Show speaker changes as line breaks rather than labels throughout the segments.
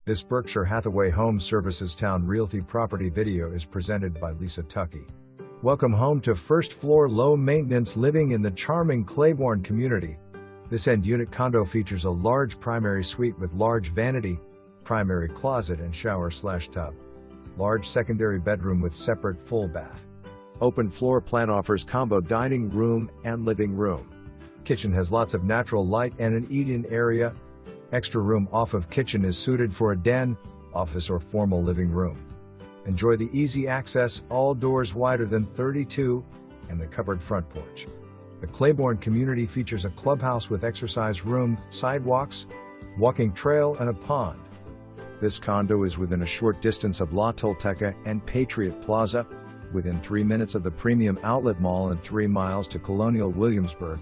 This Berkshire Hathaway HomeServices Towne Realty property video is presented by Lisa Tuckey. Welcome home to first-floor low-maintenance living in the charming Claiborne Community. This end-unit condo features a large primary suite with large vanity, primary closet and shower/tub. Large secondary bedroom with separate full bath. Open floor plan offers combo dining room and living room. Kitchen has lots of natural light and an eat-in area. Extra room off of kitchen is suited for a den, office or formal living room. Enjoy the easy access, all doors wider than 32, and the covered front porch. The Claiborne Community features a clubhouse with exercise room, sidewalks, walking trail, and a pond. This condo is within a short distance of Tolteca and Patriot Plaza, within 3 minutes of the Premium Outlet Mall and 3 miles to Colonial Williamsburg.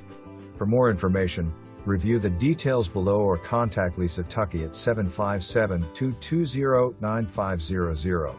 For more information, review the details below or contact Lisa Tuckey at 757-220-9500.